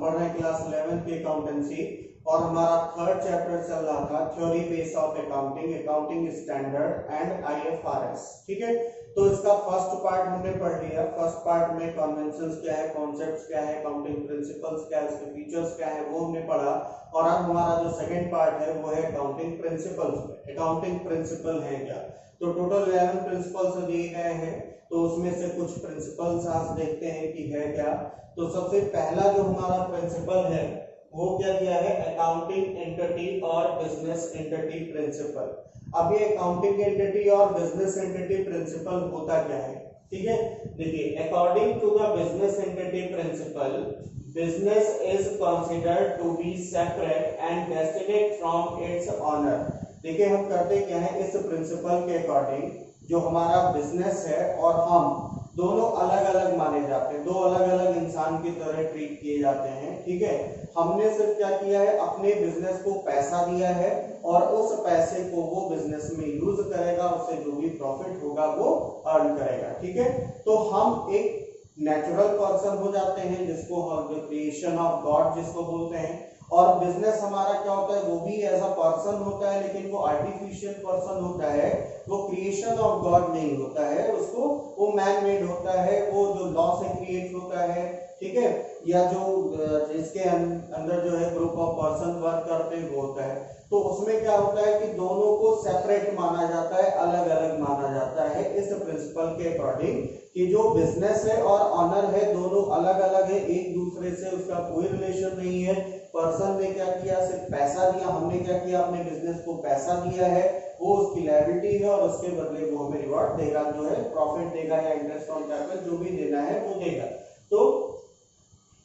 पढ़ रहे हैं क्लास 11 की अकाउंटेंसी और हमारा थर्ड चैप्टर चल रहा था theory base of accounting, accounting standard and IFRS. ठीक है, तो इसका फर्स्ट पार्ट हमने पढ़ लिया। फर्स्ट पार्ट में कन्वेंशंस क्या है, कॉन्सेप्ट्स क्या है, अकाउंटिंग प्रिंसिपल्स क्या है, उसके फीचर्स क्या है, वो हमने पढ़ा। और अब हमारा जो सेकंड पार्ट है वो है अकाउंटिंग प्रिंसिपल्स में। अकाउंटिंग प्रिंसिपल है क्या, तो टोटल 11 प्रिंसिपल्स दिए गए हैं, तो उसमें से कुछ प्रिंसिपल्स आज देखते हैं कि है क्या। तो सबसे पहला जो हमारा प्रिंसिपल है वो क्या दिया है, अकाउंटिंग एंटिटी और बिजनेस एंटिटी प्रिंसिपल। अब ये अकाउंटिंग एंटिटी और बिजनेस एंटिटी प्रिंसिपल होता क्या है, ठीक है। देखिए, according to the business entity principle, business is considered to be separate and distinct from its owner. देखिए, हम करते क्या है, इस प्रिंसिपल के अकॉर्डिंग जो हमारा बिजनेस है और हम दोनों अलग अलग माने जाते हैं, दो अलग अलग इंसान की तरह ट्रीट किए जाते हैं। ठीक है, हमने सिर्फ क्या किया है, अपने बिजनेस को पैसा दिया है और उस पैसे को वो बिजनेस में यूज करेगा, उससे जो भी प्रॉफिट होगा वो अर्न करेगा। ठीक है, तो हम एक नेचुरल पर्सन हो जाते हैं जिसको हम क्रिएशन ऑफ गॉड जिसको बोलते हैं, और बिजनेस हमारा क्या होता है, वो भी एज अ पर्सन होता है, लेकिन वो आर्टिफिशियल पर्सन होता है, वो क्रिएशन ऑफ गॉड नहीं होता है, उसको वो मैन मेड होता है, वो जो लॉ से क्रिएट होता है। ठीक है, या जो इसके अंदर जो है ग्रुप ऑफ पर्सन वर्क करते हैं वो होता है। तो उसमें क्या होता है कि दोनों को सेपरेट माना जाता है, अलग अलग माना जाता है इस प्रिंसिपल के अकॉर्डिंग, कि जो बिजनेस है और ऑनर है दोनों अलग अलग है, एक दूसरे से उसका कोई रिलेशन नहीं है। पर्सन ने क्या किया, सिर्फ पैसा दिया, हमने क्या किया, अपने बिजनेस को पैसा दिया है, वो उसकी लायबिलिटी है और उसके बदले वो हमें रिवॉर्ड देगा, जो है प्रॉफिट देगा या इंटरेस्ट ऑन कैपिटल जो भी देना है वो देगा। तो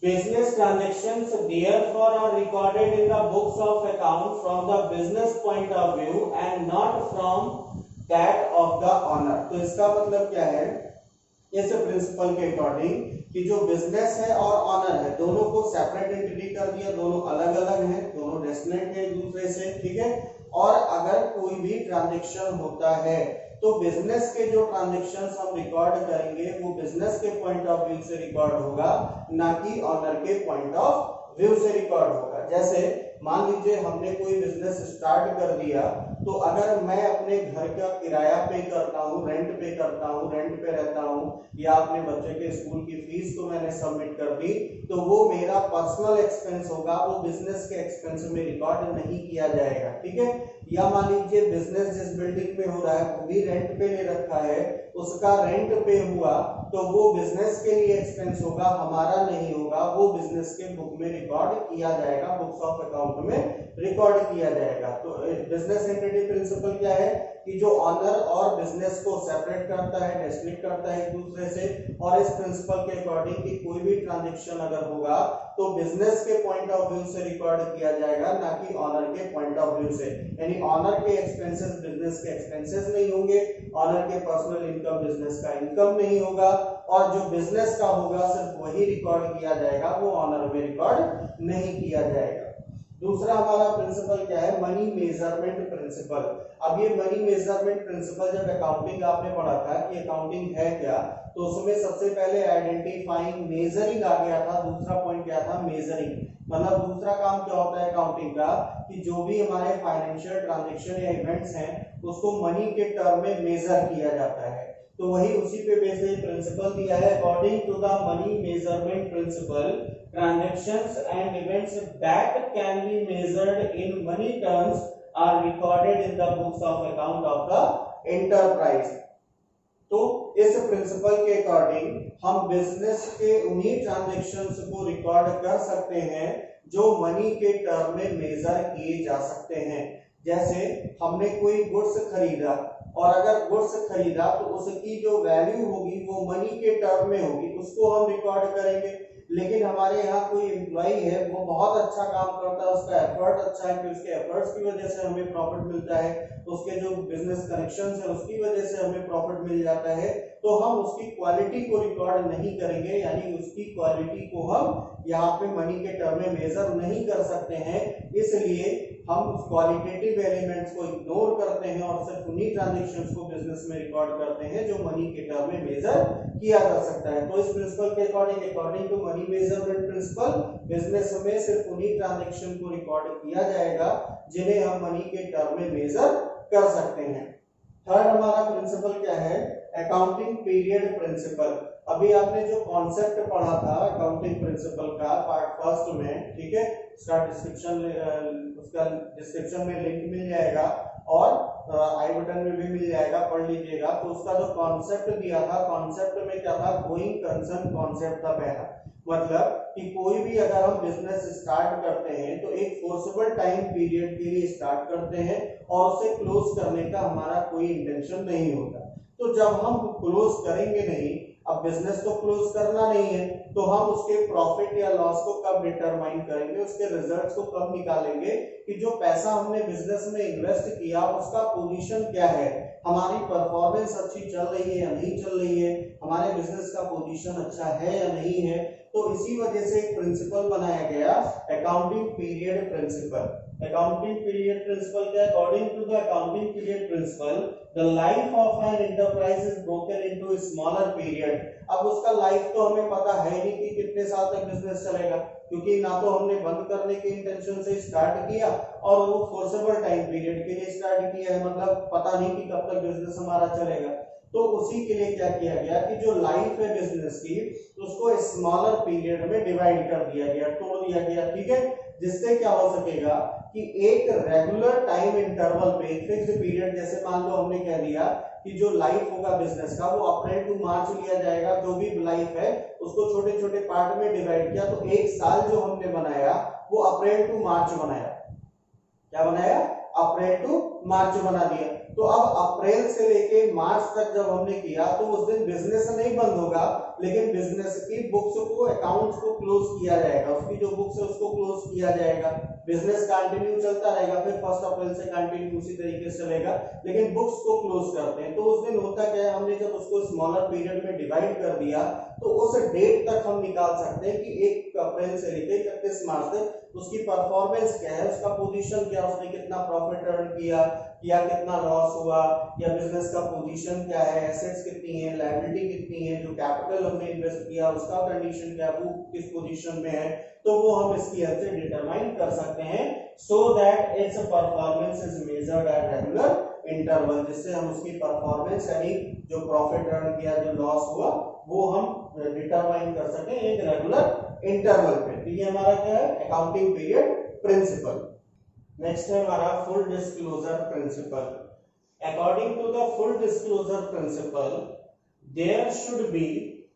business transactions therefore are recorded in the books of account from the business point of view and not from that of the owner। तो इसका मतलब क्या है, इस प्रिंसिपल के अकॉर्डिंग कि जो बिजनेस है और ऑनर है दोनों को सेपरेट एंटिटी कर दिया, दोनों अलग अलग हैं, दोनों डेस्टिनेट है एक दूसरे से। ठीक है, और अगर कोई भी ट्रांजैक्शन होता है तो बिजनेस के जो ट्रांजैक्शंस हम रिकॉर्ड करेंगे वो बिजनेस के पॉइंट ऑफ व्यू से रिकॉर्ड होगा, ना कि ऑनर के पॉइंट ऑफ व्यू से रिकॉर्ड होगा। जैसे मान लीजिए हमने कोई बिजनेस स्टार्ट कर दिया, तो अगर मैं अपने घर का किराया पे करता हूँ, रेंट पे करता हूँ, रेंट पे रहता हूँ, या अपने बच्चे के स्कूल की फीस को मैंने सबमिट कर दी, तो वो मेरा पर्सनल एक्सपेंस होगा, वो बिजनेस के एक्सपेंस में रिकॉर्ड नहीं किया जाएगा। ठीक है, या मान लीजिए बिजनेस जिस बिल्डिंग में हो रहा है वो भी रेंट पे ले रखा है, उसका रेंट पे हुआ, तो वो बिजनेस के लिए एक्सपेंस होगा, हमारा नहीं होगा, वो बिजनेस के बुक में रिकॉर्ड किया जाएगा, बुक्स ऑफ अकाउंट में रिकॉर्ड किया जाएगा। तो बिजनेस एंटिटी प्रिंसिपल क्या है कि जो ऑनर और बिजनेस को सेपरेट करता है, डिस्टिंक्ट करता है एक दूसरे से, और इस प्रिंसिपल के अकॉर्डिंग कि कोई भी ट्रांजैक्शन अगर होगा तो बिजनेस के पॉइंट ऑफ व्यू से रिकॉर्ड किया जाएगा, ना कि ऑनर के पॉइंट ऑफ व्यू से। यानी ऑनर के एक्सपेंसेस बिजनेस के एक्सपेंसेस नहीं होंगे, ऑनर के पर्सनल इनकम बिजनेस का इनकम नहीं होगा, और जो बिजनेस का होगा सिर्फ वही रिकॉर्ड किया जाएगा, वो ऑनर में रिकॉर्ड नहीं किया जाएगा। दूसरा हमारा प्रिंसिपल क्या है, मनी मेजरमेंट प्रिंसिपल। अब ये मनी मेजरमेंट प्रिंसिपल जब अकाउंटिंग आपने पढ़ा था कि अकाउंटिंग है क्या, तो उसमें सबसे पहले आइडेंटिफाइंग मेजरिंग आ गया था, दूसरा पॉइंट क्या था, मेजरिंग। मतलब दूसरा काम क्या होता है अकाउंटिंग का कि जो भी हमारे फाइनेंशियल ट्रांजैक्शन या इवेंट्स हैं उसको मनी के टर्म में मेजर किया जाता है। तो वही उसी पे बेस्ड प्रिंसिपल दिया है, according to the money measurement principle, transactions and events that can be measured in money terms are recorded in the books of account of the enterprise। तो इस प्रिंसिपल के अकॉर्डिंग हम बिजनेस के उन्हीं transactions को record कर सकते हैं जो मनी के टर्म में मेजर किए जा सकते हैं। जैसे हमने कोई गुड्स खरीदा, और अगर गुड्स खरीदा तो उसकी जो वैल्यू होगी वो मनी के टर्म में होगी, उसको हम रिकॉर्ड करेंगे। लेकिन हमारे यहाँ कोई एम्प्लॉय है, वो बहुत अच्छा काम करता है, उसका एफर्ट अच्छा है, कि उसके एफर्ट्स की वजह से हमें प्रॉफिट मिलता है, उसके जो बिजनेस कनेक्शंस है उसकी वजह से हमें प्रॉफिट मिल जाता है, तो हम उसकी क्वालिटी को रिकॉर्ड नहीं करेंगे, यानी उसकी क्वालिटी को हम यहाँ पे मनी के टर्म में मेजर नहीं कर सकते हैं। इसलिए हम क्वालिटेटिव एलिमेंट्स को इग्नोर करते हैं और सिर्फ उन्हीं ट्रांजैक्शंस को बिजनेस में रिकॉर्ड करते हैं जो मनी के टर्म में मेजर किया जा सकता है। तो इस प्रिंसिपल के according to money measurement principle, business में सिर्फ उन्हीं ट्रांजैक्शन को रिकॉर्ड किया जाएगा जिन्हें हम मनी के टर्म में मेजर कर सकते हैं। थर्ड हमारा प्रिंसिपल क्या है? Accounting period principle. अभी आपने जो कॉन्सेप्ट पढ़ा था अकाउंटिंग प्रिंसिपल का पार्ट फर्स्ट में, ठीक है, उसका डिस्क्रिप्शन में लिंक मिल जाएगा और आई बटन में भी मिल जाएगा, पढ़ लीजिएगा। तो उसका जो कॉन्सेप्ट दिया था, कॉन्सेप्ट में क्या था? गोइंग कंसर्न कॉन्सेप्ट था पहला। मतलब कि कोई भी अगर हम बिजनेस स्टार्ट करते हैं तो एक फोर्सेबल टाइम पीरियड के लिए स्टार्ट करते हैं और उसे क्लोज करने का हमारा कोई इंटेंशन नहीं होता। तो जब हम क्लोज करेंगे नहीं, अब बिजनेस तो क्लोज करना नहीं है, तो हम उसके प्रॉफिट या लॉस को कब डिटरमाइन करेंगे, उसके रिजल्ट्स को कब निकालेंगे कि जो पैसा हमने बिजनेस में इन्वेस्ट किया उसका पोजीशन क्या है, हमारी परफॉर्मेंस अच्छी चल रही है या नहीं चल रही है, हमारे बिजनेस का पोजीशन अच्छा है या नहीं है। तो इसी वजह से एक प्रिंसिपल बनाया गया accounting period principle. Accounting period principle क्या? According to the accounting period principle the life of an enterprise is broken into smaller period. अब उसका लाइफ तो हमें पता है नहीं कि कितने साल तक बिजनेस चलेगा, क्योंकि ना तो हमने बंद करने के इंटेंशन से स्टार्ट किया और वो फोर्सेबल टाइम पीरियड के लिए स्टार्ट किया है, मतलब पता नहीं कि कब तक बिजनेस हमारा चलेगा। तो उसी के लिए क्या किया गया कि जो लाइफ है बिजनेस की उसको स्मॉलर पीरियड में डिवाइड कर दिया गया, तोड़ दिया गया, ठीक है, जिससे क्या हो सकेगा कि एक रेगुलर टाइम इंटरवल पे फिक्स्ड पीरियड, जैसे मान लो हमने कह दिया कि जो लाइफ होगा बिजनेस का वो अप्रैल टू मार्च लिया जाएगा, जो भी लाइफ है उसको छोटे छोटे पार्ट में डिवाइड किया, तो एक साल जो हमने बनाया वो अप्रैल टू मार्च बनाया। क्या बनाया? अप्रैल टू मार्च बना दिया। तो अब अप्रैल से लेके मार्च तक जब हमने किया तो उस दिन बिजनेस नहीं बंद होगा, लेकिन बिजनेस की बुक्स को, अकाउंट्स को क्लोज किया जाएगा, उसकी जो बुक्स है उसको क्लोज किया जाएगा। बिजनेस कंटिन्यू चलता रहेगा, फिर 1 अप्रैल से कंटिन्यू उसी तरीके से चलेगा, लेकिन बुक्स को क्लोज करते हैं। तो उस दिन होता क्या है, हमने जब उसको स्मॉलर पीरियड में डिवाइड कर दिया तो उस डेट तक हम निकाल सकते हैं कि 1 अप्रैल से लेकर 31 मार्च तक उसकी परफॉर्मेंस क्या है, उसका पोजीशन क्या, उसने कितना प्रॉफिट अर्न किया या कितना लॉस हुआ, या बिजनेस का पोजीशन क्या है, एसेट्स कितनी है, लायबिलिटी कितनी है, जो कैपिटल हमने इन्वेस्ट किया उसका कंडीशन क्या, वो किस पोजीशन में है, तो वो हम इसकी हेल्प से डिटरमाइन कर सकते हैं, so that it's performance is measured at regular interval, जिससे हम उसकी परफॉर्मेंस यानी जो प्रॉफिट अर्न किया, जो लॉस हुआ, वो हम डिटरमाइन कर सकें एक रेगुलर इंटरवल पे। तो ये हमारा क्या है? Accounting period principal. नेक्स्ट है हमारा full disclosure principle. According to the full disclosure principle there should be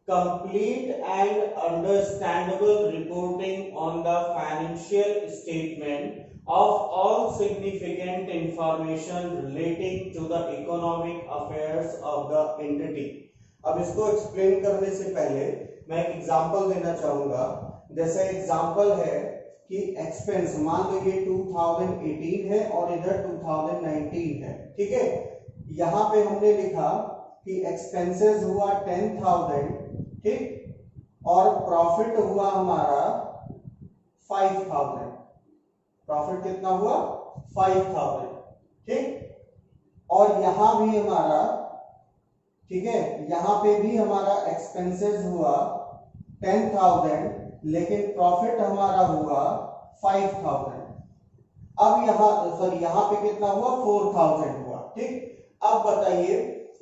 complete and understandable reporting on the financial statement of all significant information relating to the economic affairs of the entity। अब इसको explain करने से पहले मैं एक example देना चाहूंगा। जैसे एग्जांपल है कि एक्सपेंस, मान लो ये 2018 है और इधर 2019 है, ठीक है। यहाँ पे हमने लिखा कि एक्सपेंसेस हुआ 10,000, ठीक, और प्रॉफिट हुआ हमारा 5,000। प्रॉफिट कितना हुआ? 5,000, ठीक। और यहां भी हमारा, ठीक है, यहां पे भी हमारा एक्सपेंसेस हुआ 10,000, लेकिन प्रॉफिट हमारा हुआ 5,000। अब यहां पे कितना हुआ? 4,000 हुआ, ठीक। अब बताइए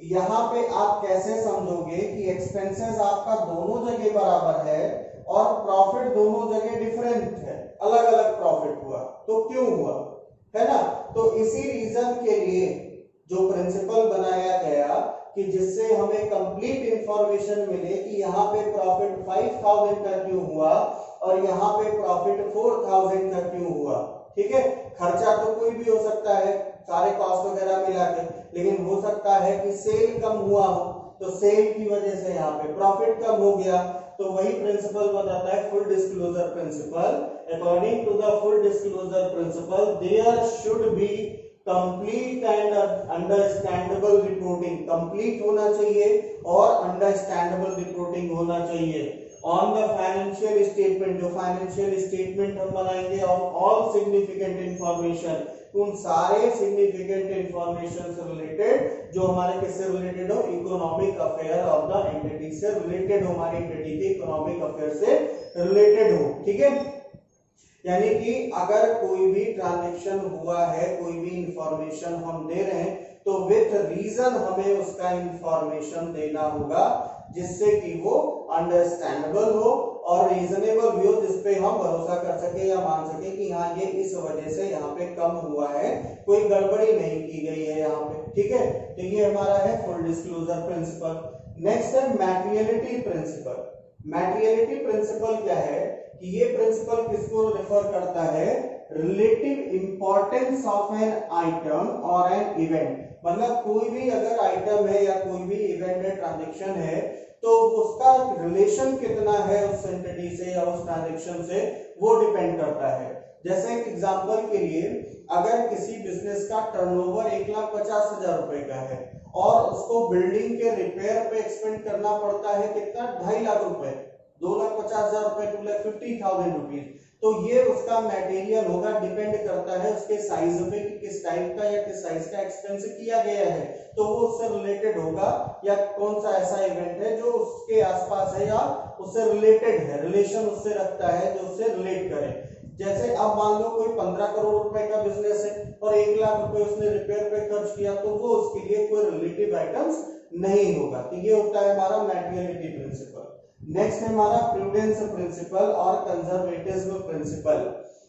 यहां पे आप कैसे समझोगे कि एक्सपेंसेस आपका दोनों जगह बराबर है और प्रॉफिट दोनों जगह डिफरेंट है, अलग अलग प्रॉफिट हुआ, तो क्यों हुआ, है ना। तो इसी रीजन के लिए जो प्रिंसिपल बनाया गया कि जिससे हमें कंप्लीट इंफॉर्मेशन मिले कि यहाँ पे प्रॉफिट 5,000 का क्यों हुआ और यहाँ पे प्रॉफिट 4,000 का क्यों हुआ, ठीक है। खर्चा तो कोई भी हो सकता है, सारे कॉस्ट वगैरह मिला के, लेकिन हो सकता है कि सेल कम हुआ हो, तो सेल की वजह से यहाँ पे प्रॉफिट कम हो गया। तो वही प्रिंसिपल बताता है full disclosure principle. According to the full disclosure principle there should be complete and understandable reporting. Complete होना चाहिए और अंडरस्टैंडेबल रिपोर्टिंग होना चाहिए। ऑन द फाइनेंशियल स्टेटमेंट, जो फाइनेंशियल स्टेटमेंट हम बनाएंगे ऑफ ऑल सिग्निफिकेंट इंफॉर्मेशन, उन सारे सिग्निफिकेंट इंफॉर्मेशन से रिलेटेड जो हमारे किससे रिलेटेड हो, economic affair of the entity से रिलेटेड हो, हमारी एंटिटी के इकोनॉमिक अफेयर से रिलेटेड हो। ठीक है, यानी कि अगर कोई भी ट्रांजैक्शन हुआ है, कोई भी इंफॉर्मेशन हम दे रहे हैं, तो विथ रीजन हमें उसका इंफॉर्मेशन देना होगा जिससे कि वो अंडरस्टैंडेबल हो और रीजनेबल भी हो, जिसपे हम भरोसा कर सके या मान सके कि हाँ ये इस वजह से यहाँ पे कम हुआ है, कोई गड़बड़ी नहीं की गई है यहाँ पे। ठीक है, तो ये हमारा है फुल डिस्क्लोजर प्रिंसिपल। नेक्स्ट है मैटेरियलिटी प्रिंसिपल। मैटेरियलिटी प्रिंसिपल क्या है कि ये प्रिंसिपल किसको रेफर करता है, relative importance of an item और एन इवेंट। मतलब कोई भी अगर आइटम है या कोई भी इवेंट है, ट्रांजैक्शन है, तो उसका रिलेशन कितना है उस एंटिटी से या उस ट्रांजैक्शन से, वो डिपेंड करता है। जैसे एक एग्जांपल के लिए, अगर किसी बिजनेस का टर्नओवर 1,50,000 रुपए का है और उसको बिल्डिंग के रिपेयर पे एक्सपेंड करना पड़ता है कितना, 2.5 लाख रुपए, 2,50,000 रुपए, 2,50,000 रुपीज, तो ये उसका मटेरियल होगा, डिपेंड करता है उसके साइज पे कि किस टाइप का या किस साइज का एक्सपेंस किया गया है, तो वो उससे रिलेटेड होगा, या कौन सा ऐसा इवेंट है जो उसके आसपास है या उससे रिलेटेड है, रिलेशन उससे रखता है जो उससे रिलेट करे। जैसे अब मान लो कोई 15 करोड़ रुपए का बिजनेस है और 1 लाख रुपए उसने रिपेयर पे खर्च किया, तो वो उसके लिए कोई रिलेटिव आइटम्स नहीं होगा। तो ये होता है हमारा मैटेरियलिटी प्रिंसिपल। नेक्स्ट है हमारा प्रूडेंस प्रिंसिपल और कंजर्वेटिज्म प्रिंसिपल।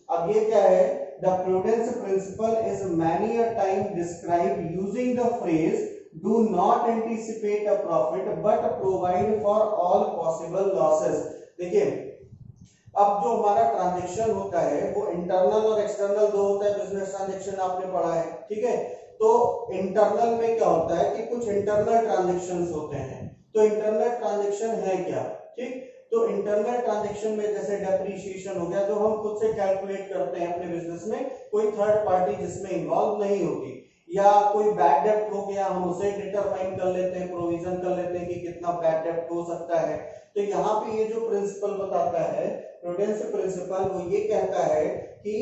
अब ये क्या है, the prudence principle is many a time describe using the phrase do not anticipate a profit but provide for all possible losses. देखिए, अब जो हमारा ट्रांजैक्शन होता है वो इंटरनल और एक्सटर्नल दो होता है, बिजनेस ट्रांजैक्शन आपने पढ़ा है। ठीक है, तो इंटरनल में क्या होता है कि कुछ इंटरनल ट्रांजैक्शंस होते हैं। तो इंटरनल ट्रांजैक्शन है क्या, ठीक, तो इंटरनल ट्रांजैक्शन में जैसे डेप्रिसिएशन हो गया, जो हम खुद से कैलकुलेट करते हैं अपने बिजनेस में, कोई थर्ड पार्टी जिसमें इन्वॉल्व नहीं होती, या कोई बैड डेब्ट हो गया, हम उसे डिटरमाइन कर लेते हैं, प्रोविजन कर लेते हैं कि कितना बैड डेब्ट हो सकता है। तो यहाँ पे ये जो प्रिंसिपल बताता है, प्रूडेंस प्रिंसिपल, वो ये कहता है कि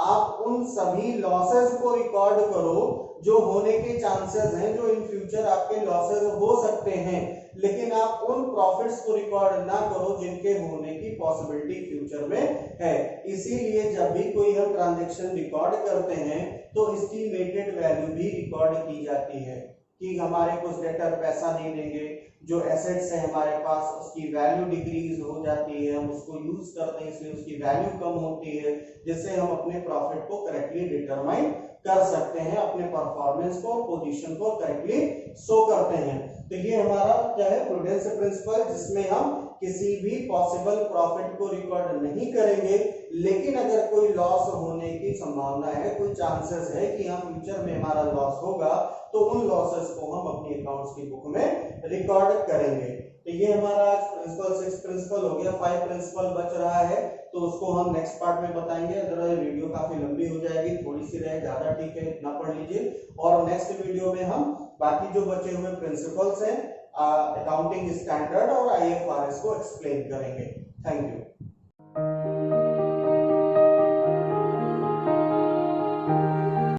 आप उन सभी लॉसेस को रिकॉर्ड करो जो होने के चांसेस हैं, जो इन फ्यूचर आपके लॉसेस हो सकते हैं, लेकिन आप उन प्रॉफिट्स को रिकॉर्ड ना करो जिनके होने की पॉसिबिलिटी फ्यूचर में है। इसीलिए जब भी कोई हम ट्रांजैक्शन रिकॉर्ड करते हैं तो एस्टिमेटेड वैल्यू भी रिकॉर्ड की जाती है कि हमारे कुछ डेटर पैसा नहीं देंगे, जो एसेट्स है हमारे पास उसकी वैल्यू डिक्रीज हो जाती है, हम उसको यूज करते हैं इसलिए उसकी वैल्यू कम होती है, जिससे हम अपने प्रॉफिट को करेक्टली डिटरमाइन कर सकते हैं, अपने परफॉर्मेंस को, पोजीशन को करेक्टली शो करते हैं। तो ये हमारा क्या है, प्रूडेंस प्रिंसिपल, जिसमें हम किसी भी पॉसिबल प्रॉफिट को रिकॉर्ड नहीं करेंगे, लेकिन अगर कोई लॉस होने की संभावना है, कोई चांसेस है कि हम फ्यूचर में हमारा लॉस होगा, तो उन लॉसेस को हम अपनी अकाउंट्स की बुक में रिकॉर्ड करेंगे। तो ये हमारा प्रिंसिपल 6 प्रिंसिपल हो गया, 5 प्रिंसिपल बच रहा है, तो उसको हम नेक्स्ट पार्ट में बताएंगे। अदरवाइज वीडियो काफी लंबी हो जाएगी, थोड़ी सी रहे ज्यादा ठीक है, इतना पढ़ लीजिए, और नेक्स्ट वीडियो में हम बाकी जो बचे हुए प्रिंसिपल्स हैं, अकाउंटिंग स्टैंडर्ड और IFRS को एक्सप्लेन करेंगे। Thank you.